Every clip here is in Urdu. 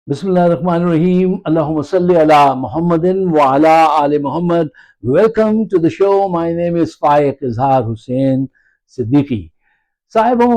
بسم اللہ الرحمن الرحیم. اللہم صلی علی محمد وعلی آل Muhammad. Welcome to the show. My name is Faiq Izhar Hussain Siddiqui. صاحبوں،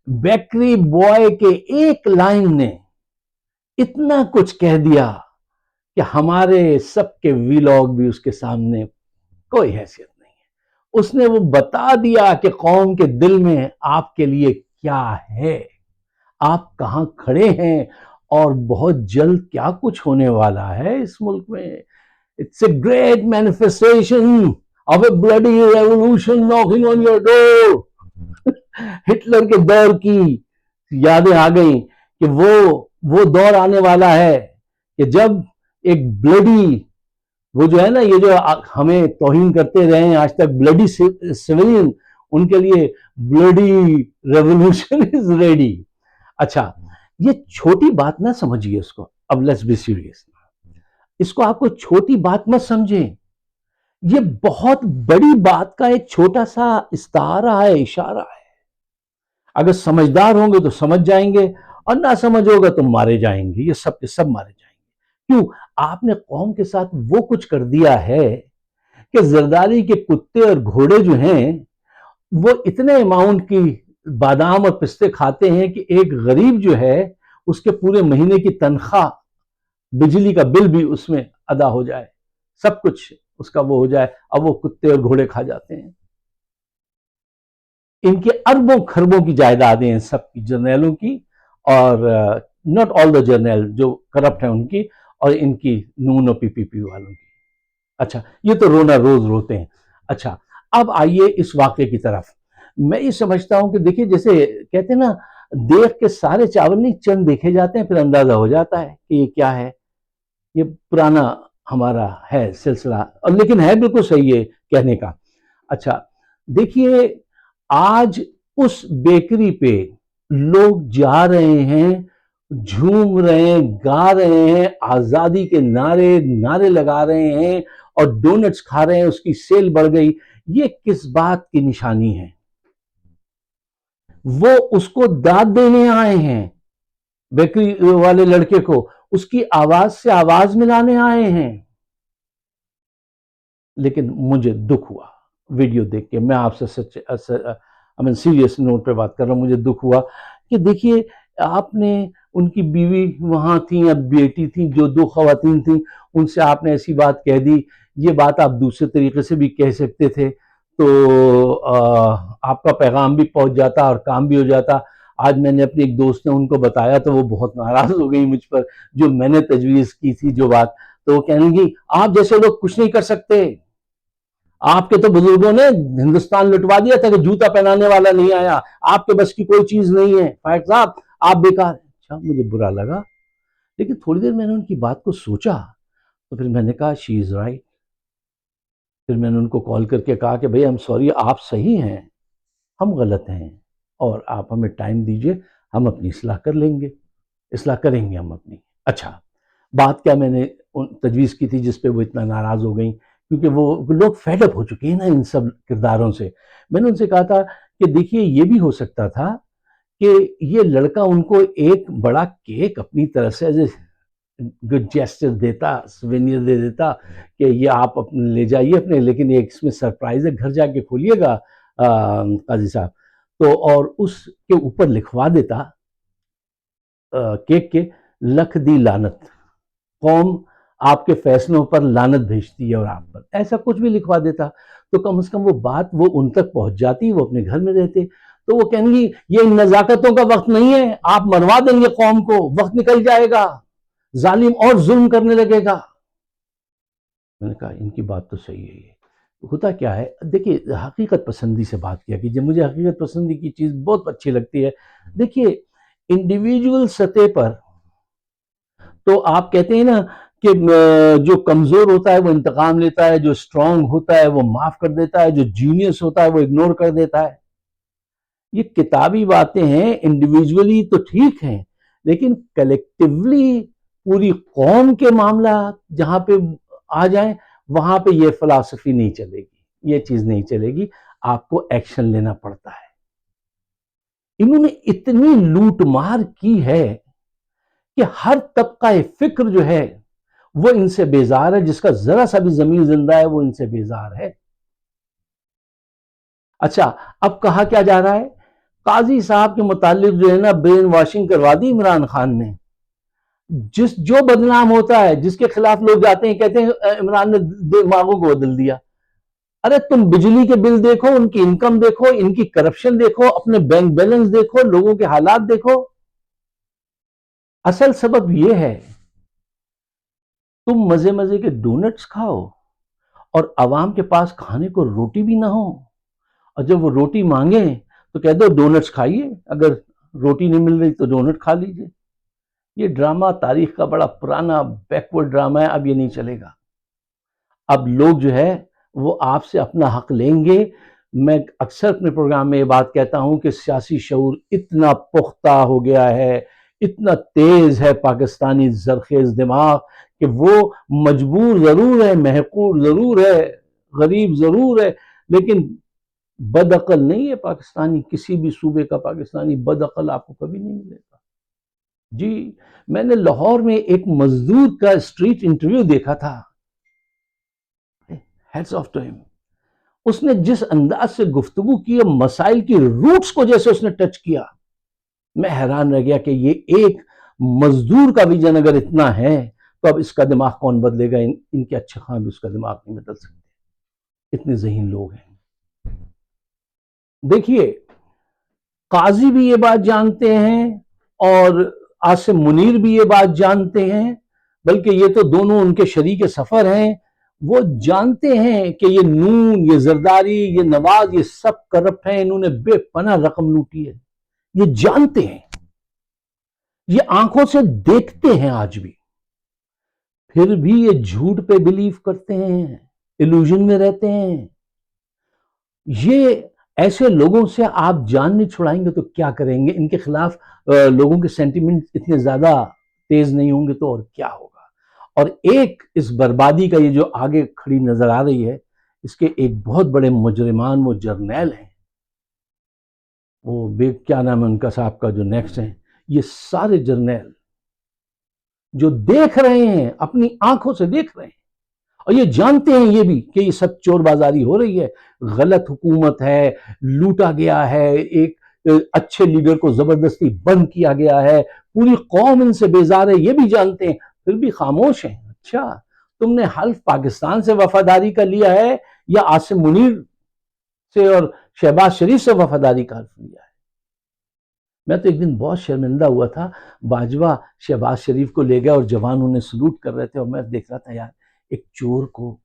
بیکری بوائے کے ایک لائن نے اتنا کچھ کہہ دیا کہ ہمارے سب کے ویلاگ بھی اس کے سامنے کوئی حیثیت نہیں ہے. اس نے وہ بتا دیا کہ قوم کے دل میں آپ کے لیے کیا ہے، آپ کہاں کھڑے ہیں، اور بہت جلد کیا کچھ ہونے والا ہے اس ملک میں. It's a great manifestation of a bloody revolution knocking on your door. Hitler کے دور کی یادیں آ گئیں کہ وہ دور آنے والا ہے کہ جب ایک بلڈی، وہ جو ہے نا، یہ جو ہمیں توہین کرتے رہے ہیں آج تک، بلڈی سویلین، ان کے لیے بلڈی ریولوشن از ریڈی. اچھا، یہ چھوٹی بات نہ سمجھیے اس کو. اب لیٹس بی سیریس. اس کو آپ کو چھوٹی بات مت سمجھیں، یہ بہت بڑی بات کا ایک چھوٹا سا استعارہ ہے، اشارہ ہے. اگر سمجھدار ہوں گے تو سمجھ جائیں گے، اور نہ سمجھ ہوگا تو مارے جائیں گے. یہ سب کے سب مارے جائیں گے. کیوں؟ آپ نے قوم کے ساتھ وہ کچھ کر دیا ہے کہ زرداری کے کتے اور گھوڑے جو ہیں وہ اتنے اماؤنٹ کی بادام اور پستے کھاتے ہیں کہ ایک غریب جو ہے اس کے پورے مہینے کی تنخواہ، بجلی کا بل بھی اس میں ادا ہو جائے، سب کچھ اس کا وہ ہو جائے، اب وہ کتے اور گھوڑے کھا جاتے ہیں. ان کے اربوں خربوں کی جائیدادیں ہیں سب کی، جرنیلوں کی، اور ناٹ آل دا جرنیل جو کرپٹ ہیں ان کی، اور ان کی نون اور پی پی پی والوں کی. اچھا، یہ تو رونا روز روتے ہیں. اچھا، اب آئیے اس واقعے کی طرف. میں یہ سمجھتا ہوں کہ دیکھیے، جیسے کہتے ہیں نا، دیکھ کے سارے چاول نہیں، چند دیکھے جاتے ہیں پھر اندازہ ہو جاتا ہے کہ یہ کیا ہے. یہ پرانا ہمارا ہے سلسلہ، اور لیکن ہے بالکل صحیح ہے کہنے کا. اچھا دیکھیے، آج اس بیکری پہ لوگ جا رہے ہیں، جھوم رہے ہیں، گا رہے ہیں، آزادی کے نعرے لگا رہے ہیں، اور ڈونٹس کھا رہے ہیں، اس کی سیل بڑھ گئی. یہ کس بات کی نشانی ہے؟ وہ اس کو داد دینے آئے ہیں، بیکری والے لڑکے کو اس کی آواز سے آواز ملانے آئے ہیں. لیکن مجھے دکھ ہوا ویڈیو دیکھ کے. میں آپ سے سیریس نوٹ پہ بات کر رہا ہوں. مجھے دکھ ہوا کہ دیکھیے، آپ نے ان کی بیوی وہاں تھیں، اب بیٹی تھیں، جو دو خواتین تھیں، ان سے آپ نے ایسی بات کہہ دی. یہ بات آپ دوسرے طریقے سے بھی کہہ سکتے تھے تو آپ کا پیغام بھی پہنچ جاتا اور کام بھی ہو جاتا. آج میں نے اپنے ایک دوست نے ان کو بتایا تو وہ بہت ناراض ہو گئی مجھ پر، جو میں نے تجویز کی تھی جو بات. تو وہ کہنے لگی، آپ جیسے لوگ کچھ نہیں کر سکتے، آپ کے تو بزرگوں نے ہندوستان لٹوا دیا تھا کہ جوتا پہنانے والا نہیں آیا، آپ کے بس کی کوئی چیز نہیں ہے، فائق صاحب آپ بیکار ہیں. اچھا، مجھے برا لگا، لیکن تھوڑی دیر میں نے ان کی بات کو سوچا تو پھر میں نے کہا شی از رائٹ. پھر میں نے ان کو کال کر کے کہا کہ بھئی سوری، آپ صحیح ہیں، ہم غلط ہیں، اور آپ ہمیں ٹائم دیجئے، ہم اپنی اصلاح کریں گے ہم اپنی. اچھا، بات کیا میں نے تجویز کی تھی جس پہ وہ اتنا ناراض ہو گئیں، کیونکہ وہ لوگ فیڈ اپ ہو چکے ہیں نا ان سب کرداروں سے. میں نے ان سے کہا تھا کہ دیکھیے، یہ بھی ہو سکتا تھا کہ یہ لڑکا ان کو ایک بڑا کیک اپنی طرف سے ایز اے گڈ جیسچر دیتا، سوینئر دے دیتا کہ یہ آپ اپنے لے جائیے اپنے، لیکن ایک اس میں سرپرائز ہے، گھر جا کے کھولیے گا قاضی صاحب. تو اور اس کے اوپر لکھوا دیتا کیک کے، لکھ دی لعنت، قوم آپ کے فیصلوں پر لعنت بھیجتی ہے اور آپ پر، ایسا کچھ بھی لکھوا دیتا تو کم از کم وہ بات وہ ان تک پہنچ جاتی، وہ اپنے گھر میں رہتے. تو وہ کہیں گی یہ ان نزاکتوں کا وقت نہیں ہے، آپ مروا دیں گے قوم کو، وقت نکل جائے گا، ظالم اور ظلم کرنے لگے گا. میں نے کہا ان کی بات تو صحیح ہے. یہ ہوتا کیا ہے، دیکھیے، حقیقت پسندی سے بات کیا کہ مجھے حقیقت پسندی کی چیز بہت اچھی لگتی ہے. دیکھیے، انڈیویجول سطح پر تو آپ کہتے ہیں نا کہ جو کمزور ہوتا ہے وہ انتقام لیتا ہے، جو اسٹرانگ ہوتا ہے وہ معاف کر دیتا ہے، جو جینیس ہوتا ہے وہ اگنور کر دیتا ہے. یہ کتابی باتیں ہیں، انڈیویجولی تو ٹھیک ہیں، لیکن کلیکٹیولی پوری قوم کے معاملات جہاں پہ آ جائیں وہاں پہ یہ فلسفی نہیں چلے گی، یہ چیز نہیں چلے گی. آپ کو ایکشن لینا پڑتا ہے. انہوں نے اتنی لوٹ مار کی ہے کہ ہر طبقہ فکر جو ہے وہ ان سے بیزار ہے، جس کا ذرا سا بھی ضمیر زندہ ہے وہ ان سے بیزار ہے۔ اچھا، اب کہا کیا جا رہا ہے؟ قاضی صاحب کے متعلق جو ہے نا برین واشنگ کروا دی عمران خان نے۔ جو بدنام ہوتا ہے، جس کے خلاف لوگ جاتے ہیں کہتے ہیں عمران نے دماغوں کو بدل دیا۔ ارے تم بجلی کے بل دیکھو، ان کی انکم دیکھو، ان کی کرپشن دیکھو، اپنے بینک بیلنس دیکھو، لوگوں کے حالات دیکھو۔ اصل سبب یہ ہے تم مزے مزے کے ڈونٹس کھاؤ اور عوام کے پاس کھانے کو روٹی بھی نہ ہو، اور جب وہ روٹی مانگیں تو کہہ دو ڈونٹس کھائیے، اگر روٹی نہیں مل رہی تو ڈونٹ کھا لیجئے۔ یہ ڈرامہ تاریخ کا بڑا پرانا بیکورڈ ڈرامہ ہے، اب یہ نہیں چلے گا۔ اب لوگ جو ہے وہ آپ سے اپنا حق لیں گے۔ میں اکثر اپنے پروگرام میں یہ بات کہتا ہوں کہ سیاسی شعور اتنا پختہ ہو گیا ہے، اتنا تیز ہے پاکستانی زرخیز دماغ کہ وہ مجبور ضرور ہے، محقور ضرور ہے، غریب ضرور ہے، لیکن بدعقل نہیں ہے پاکستانی۔ کسی بھی صوبے کا پاکستانی بدعقل آپ کو کبھی نہیں ملے گا۔ جی، میں نے لاہور میں ایک مزدور کا اسٹریٹ انٹرویو دیکھا تھا، ہیڈز آف ٹو ہم۔ اس نے جس انداز سے گفتگو کی، مسائل کی روٹس کو جیسے اس نے ٹچ کیا، میں حیران رہ گیا کہ یہ ایک مزدور کا ویژن اگر اتنا ہے تو اب اس کا دماغ کون بدلے گا؟ ان کے اچھے خان بھی اس کا دماغ نہیں بدل سکتے، اتنے ذہین لوگ ہیں۔ دیکھیے، قاضی بھی یہ بات جانتے ہیں اور عاصم منیر بھی یہ بات جانتے ہیں، بلکہ یہ تو دونوں ان کے شریک سفر ہیں۔ وہ جانتے ہیں کہ یہ نون، یہ زرداری، یہ نواز، یہ سب کرپٹ ہیں، انہوں نے بے پناہ رقم لوٹی ہے، یہ جانتے ہیں، یہ آنکھوں سے دیکھتے ہیں آج بھی، پھر بھی یہ جھوٹ پہ بلیو کرتے ہیں، ایلوژن میں رہتے ہیں۔ یہ ایسے لوگوں سے آپ جان نہیں چھڑائیں گے تو کیا کریں گے؟ ان کے خلاف لوگوں کے سینٹیمنٹ اتنے زیادہ تیز نہیں ہوں گے تو اور کیا ہوگا؟ اور ایک اس بربادی کا یہ جو آگے کھڑی نظر آ رہی ہے، اس کے ایک بہت بڑے مجرمان وہ جرنیل ہیں، وہ کیا نام ہے ان کا صاحب کا جو نیکسٹ ہیں، یہ سارے جرنیل جو دیکھ رہے ہیں، اپنی آنکھوں سے دیکھ رہے ہیں، اور یہ جانتے ہیں یہ بھی کہ یہ سب چور بازاری ہو رہی ہے، غلط حکومت ہے، لوٹا گیا ہے، ایک اچھے لیڈر کو زبردستی بند کیا گیا ہے، پوری قوم ان سے بیزار ہے، یہ بھی جانتے ہیں، پھر بھی خاموش ہیں۔ اچھا، تم نے حلف پاکستان سے وفاداری کا لیا ہے یا عاصم منیر سے اور شہباز شریف سے وفاداری کا حلف لیا ہے؟ میں تو ایک دن بہت شرمندہ ہوا تھا، باجوہ شہباز شریف کو لے گیا اور جوان انہیں سلوٹ کر رہے تھے، اور میں دیکھ رہا تھا یار ایک چور کو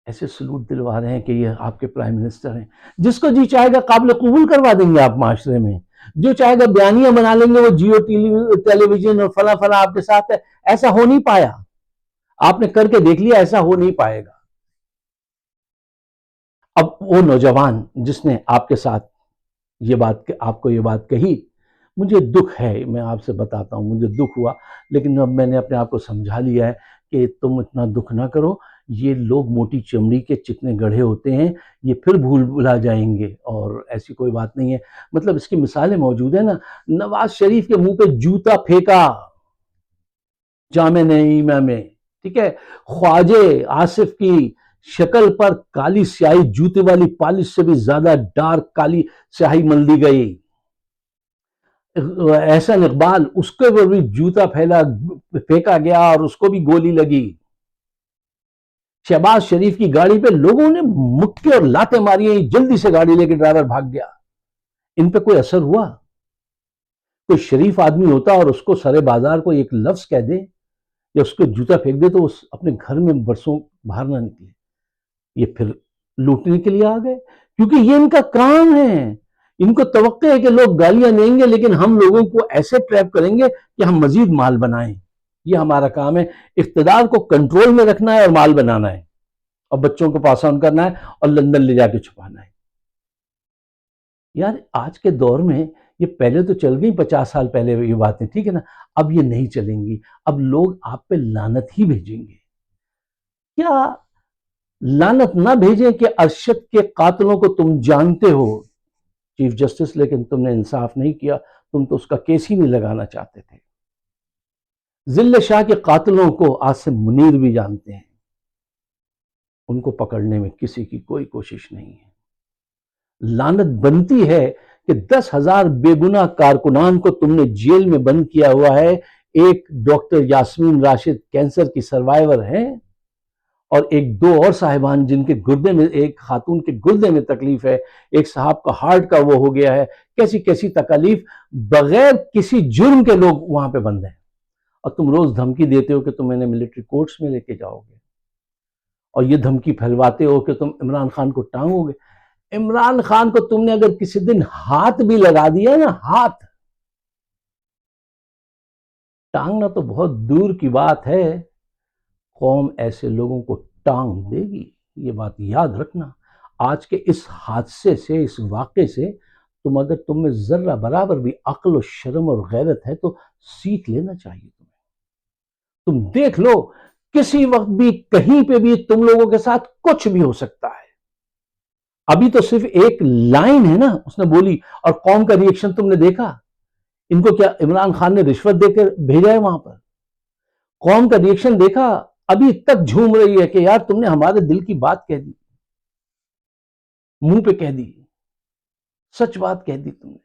ایسے سلوٹ دلوا رہے ہیں کہ یہ آپ کے پرائم منسٹر ہیں۔ جس کو جی چاہے گا قابل قبول کروا دیں گے آپ معاشرے میں، جو چاہے گا بیانیاں بنا لیں گے وہ جیو ٹیلی ویژن اور فلاں فلاں آپ کے ساتھ ہے۔ ایسا ہو نہیں پایا، آپ نے کر کے دیکھ لیا، ایسا ہو نہیں پائے گا۔ اب وہ نوجوان جس نے آپ کے ساتھ یہ بات، آپ کو یہ بات کہی، مجھے دکھ ہے، میں آپ سے بتاتا ہوں مجھے دکھ ہوا، لیکن اب میں نے اپنے آپ کو سمجھا لیا ہے کہ تم اتنا دکھ نہ کرو، یہ لوگ موٹی چمڑی کے چکنے گڑھے ہوتے ہیں، یہ پھر بھلا جائیں گے، اور ایسی کوئی بات نہیں ہے۔ مطلب اس کی مثالیں موجود ہیں نا، نواز شریف کے منہ پہ جوتا پھینکا جامع نعیمہ میں، ٹھیک ہے، خواجہ آصف کی شکل پر کالی سیاہی جوتے والی پالش سے بھی زیادہ ڈارک کالی سیاہی مل دی گئی، احسن اقبال اس کے اوپر بھی جوتا پھینکا گیا اور اس کو بھی گولی لگی، شہباز شریف کی گاڑی پہ لوگوں نے مکے اور لاتیں ماری ہیں، جلدی سے گاڑی لے کے ڈرائیور بھاگ گیا۔ ان پہ کوئی اثر ہوا؟ کوئی شریف آدمی ہوتا اور اس کو سرے بازار کو ایک لفظ کہہ دے یا اس کو جوتا پھینک دے تو وہ اپنے گھر میں برسوں باہر نہ نکلے۔ یہ پھر لوٹنے کے لیے آ گئے، کیونکہ یہ ان کا کام ہے، ان کو توقع ہے کہ لوگ گالیاں دیں گے لیکن ہم لوگوں کو ایسے ٹریپ کریں گے کہ ہم مزید مال بنائیں۔ یہ ہمارا کام ہے، اقتدار کو کنٹرول میں رکھنا ہے اور مال بنانا ہے، اور بچوں کو پاس آن کرنا ہے اور لندن لے جا کے چھپانا ہے۔ یار آج کے دور میں یہ پہلے تو چل گئی 50 سال پہلے یہ باتیں، ٹھیک ہے نا، اب یہ نہیں چلیں گی، اب لوگ آپ پہ لعنت ہی بھیجیں گے۔ کیا لعنت نہ بھیجیں کہ ارشد کے قاتلوں کو تم جانتے ہو چیف جسٹس، لیکن تم نے انصاف نہیں کیا، تم تو اس کا کیس ہی نہیں لگانا چاہتے تھے۔ ذل شاہ کے قاتلوں کو عاصم منیر بھی جانتے ہیں، ان کو پکڑنے میں کسی کی کوئی کوشش نہیں ہے۔ لعنت بنتی ہے کہ 10,000 بے گناہ کارکنان کو تم نے جیل میں بند کیا ہوا ہے۔ ایک ڈاکٹر یاسمین راشد کینسر کی سروائیور ہیں، اور دو اور صاحبان جن کے گردے میں، ایک خاتون کے گردے میں تکلیف ہے، ایک صاحب کا ہارٹ کا وہ ہو گیا ہے، کیسی کیسی تکالیف، بغیر کسی جرم کے لوگ وہاں پہ بند ہیں، اور تم روز دھمکی دیتے ہو کہ تم انہیں ملٹری کورٹس میں لے کے جاؤ گے، اور یہ دھمکی پھیلواتے ہو کہ تم عمران خان کو ٹانگو گے۔ عمران خان کو تم نے اگر کسی دن ہاتھ بھی لگا دیا نا، ہاتھ ٹانگنا تو بہت دور کی بات ہے، قوم ایسے لوگوں کو ٹانگ دے گی، یہ بات یاد رکھنا۔ آج کے اس حادثے سے، اس واقعے سے تم میں ذرہ برابر بھی عقل و شرم اور غیرت ہے تو سیکھ لینا چاہیے تمہیں۔ تم دیکھ لو، کسی وقت بھی کہیں پہ بھی تم لوگوں کے ساتھ کچھ بھی ہو سکتا ہے۔ ابھی تو صرف ایک لائن ہے نا اس نے بولی، اور قوم کا ریئیکشن تم نے دیکھا۔ ان کو کیا عمران خان نے رشوت دے کر بھیجا ہے وہاں پر؟ قوم کا ریئیکشن دیکھا؟ ابھی تک جھوم رہی ہے کہ یار تم نے ہمارے دل کی بات کہہ دی، منہ پہ کہہ دی، سچ بات کہہ دی تم نے۔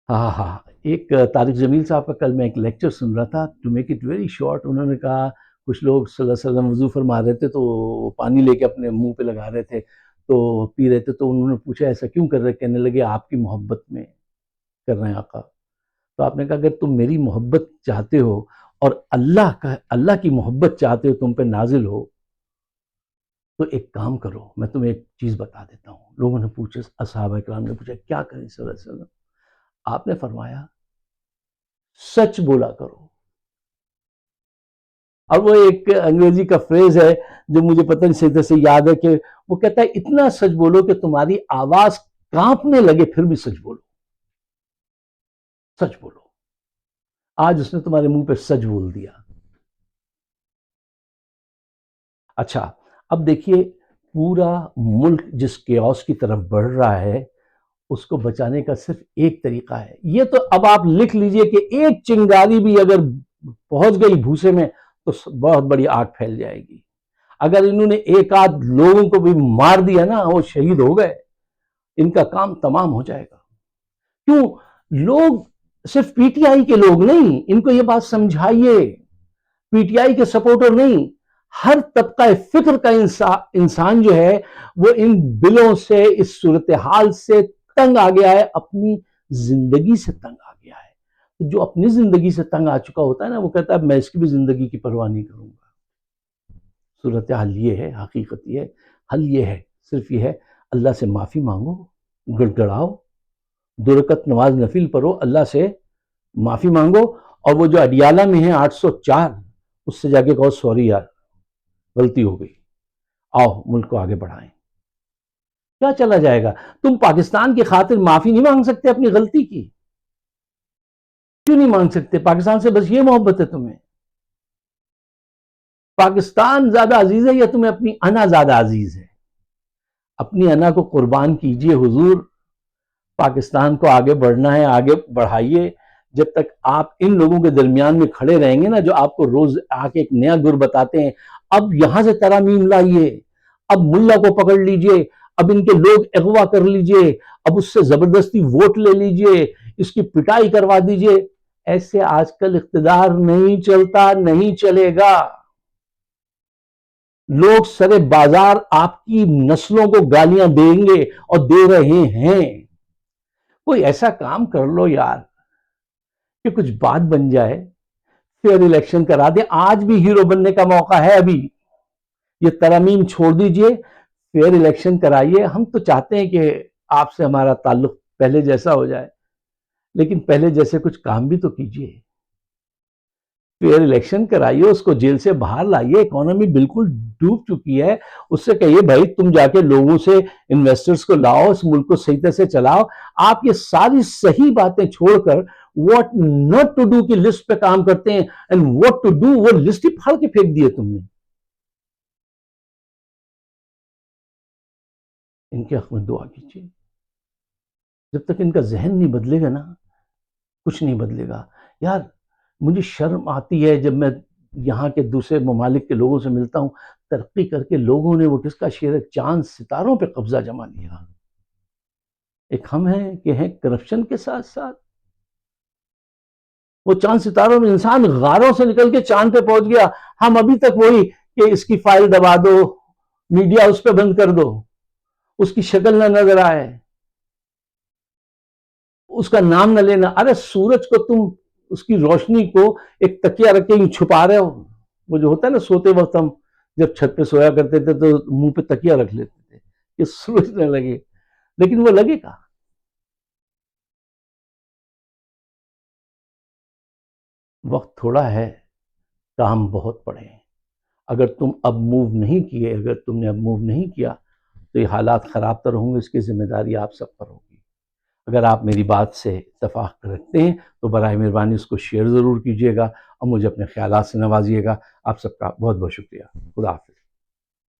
ہاں ہاں، ایک طارق جمیل صاحب کا کل میں ایک لیکچر سن رہا تھا، to make it very short, انہوں نے کہا کچھ لوگ صلی اللہ علیہ وسلم وضو فرما رہے تھے تو پانی لے کے اپنے منہ پہ لگا رہے تھے، تو پی رہے تھے، تو انہوں نے پوچھا ایسا کیوں کر رہے؟ کہنے لگے آپ کی محبت میں کر رہے ہیں آقا۔ تو آپ نے کہا اگر تم میری محبت چاہتے ہو اور اللہ کی محبت چاہتے ہو تم پہ نازل ہو، تو ایک کام کرو، میں تمہیں ایک چیز بتا دیتا ہوں۔ لوگوں نے پوچھا، اصحابہ کرام نے پوچھا کیا کریں صلی اللہ علیہ وسلم؟ آپ نے فرمایا سچ بولا کرو۔ اور وہ ایک انگریزی کا فریز ہے جو مجھے پتہ نہیں صحیح سے یاد ہے، کہ وہ کہتا ہے اتنا سچ بولو کہ تمہاری آواز کانپنے لگے پھر بھی سچ بولو، سچ بولو۔ آج اس نے تمہارے منہ پہ سچ بول دیا۔ اچھا، اب دیکھیے پورا ملک جس کیوس کی طرف بڑھ رہا ہے، اس کو بچانے کا صرف ایک طریقہ ہے۔ یہ تو اب آپ لکھ لیجئے کہ ایک چنگاری بھی اگر پہنچ گئی بھوسے میں تو بہت بڑی آگ پھیل جائے گی۔ اگر انہوں نے ایک آدھ لوگوں کو بھی مار دیا نا، وہ شہید ہو گئے، ان کا کام تمام ہو جائے گا۔ کیوں؟ لوگ صرف پی ٹی آئی کے لوگ نہیں، ان کو یہ بات سمجھائیے، پی ٹی آئی کے سپورٹر نہیں، ہر طبقہ فکر کا انسان جو ہے وہ ان بلوں سے، اس صورتحال سے تنگ آ گیا ہے، اپنی زندگی سے تنگ آ گیا ہے۔ جو اپنی زندگی سے تنگ آ چکا ہوتا ہے نا، وہ کہتا ہے میں اس کی بھی زندگی کی پرواہ نہیں کروں گا۔ صورتحال یہ ہے، حقیقت یہ ہے، حل یہ ہے، صرف یہ ہے اللہ سے معافی مانگو، گڑ گڑاؤ، 2 رکعت نماز نفل پڑھو، اللہ سے معافی مانگو، اور وہ جو اڈیالہ میں ہیں 804، اس سے جا کے کہو سوری یار، غلطی ہو گئی، آؤ ملک کو آگے بڑھائیں۔ کیا چلا جائے گا؟ تم پاکستان کی خاطر معافی نہیں مانگ سکتے اپنی غلطی کی؟ کیوں نہیں مانگ سکتے؟ پاکستان سے بس یہ محبت ہے تمہیں؟ پاکستان زیادہ عزیز ہے یا تمہیں اپنی انا زیادہ عزیز ہے؟ اپنی انا کو قربان کیجئے حضور، پاکستان کو آگے بڑھنا ہے، آگے بڑھائیے۔ جب تک آپ ان لوگوں کے درمیان میں کھڑے رہیں گے نا، جو آپ کو روز آ کے ایک نیا گر بتاتے ہیں، اب یہاں سے ترامیم لائیے، اب ملا کو پکڑ لیجئے، اب ان کے لوگ اغوا کر لیجئے، اب اس سے زبردستی ووٹ لے لیجئے، اس کی پٹائی کروا دیجئے۔ ایسے آج کل اقتدار نہیں چلتا، نہیں چلے گا۔ لوگ سرے بازار آپ کی نسلوں کو گالیاں دیں گے اور دے رہے ہیں۔ کوئی ایسا کام کر لو یار کہ کچھ بات بن جائے، فیئر الیکشن کرا دیں۔ آج بھی ہیرو بننے کا موقع ہے، ابھی یہ ترامیم چھوڑ دیجئے، فیئر الیکشن کرائیے۔ ہم تو چاہتے ہیں کہ آپ سے ہمارا تعلق پہلے جیسا ہو جائے، لیکن پہلے جیسے کچھ کام بھی تو کیجئے۔ فیئر الیکشن کرائیے، اس کو جیل سے باہر لائیے، اکانومی بالکل ڈوب چکی ہے، اس سے کہیے بھائی تم جا کے لوگوں سے، انویسٹرز کو لاؤ، اس ملک کو صحیح طرح سے چلاؤ۔ آپ یہ ساری صحیح باتیں چھوڑ کر واٹ ناٹ ٹو ڈو کی لسٹ پہ کام کرتے ہیں، اینڈ واٹ ٹو ڈو وہ لسٹ ہی پھاڑ کے پھینک دیے تم نے۔ ان کے حق میں دعا کیجیے۔ جب تک ان کا ذہن نہیں بدلے گا نا کچھ نہیں بدلے گا. یار مجھے شرم آتی ہے جب میں یہاں کے دوسرے ممالک کے لوگوں سے ملتا ہوں. ترقی کر کے لوگوں نے وہ کس کا شعر ہے, چاند ستاروں پہ قبضہ جما لیا. ایک ہم ہیں کہ ہیں کرپشن کے ساتھ ساتھ. وہ چاند ستاروں میں انسان غاروں سے نکل کے چاند پہ پہنچ گیا, ہم ابھی تک وہی کہ اس کی فائل دبا دو, میڈیا اس پہ بند کر دو, اس کی شکل نہ نظر آئے, اس کا نام نہ لینا. ارے سورج کو تم اس کی روشنی کو ایک تکیہ رکھ کے چھپا رہے ہو. وہ جو ہوتا ہے نا سوتے وقت ہم جب چھت پہ سویا کرتے تھے تو منہ پہ تکیہ رکھ لیتے تھے کہ سورج نہ لگے, لیکن وہ لگے گا. وقت تھوڑا ہے, کام بہت پڑے ہیں. اگر تم اب موو نہیں کیے, اگر تم نے اب موو نہیں کیا تو یہ حالات خراب تر ہوں گے. اس کی ذمہ داری آپ سب پر ہوگی. اگر آپ میری بات سے اتفاق رکھتے ہیں تو برائے مہربانی اس کو شیئر ضرور کیجیے گا اور مجھے اپنے خیالات سے نوازیے گا. آپ سب کا بہت بہت شکریہ. خدا حافظ.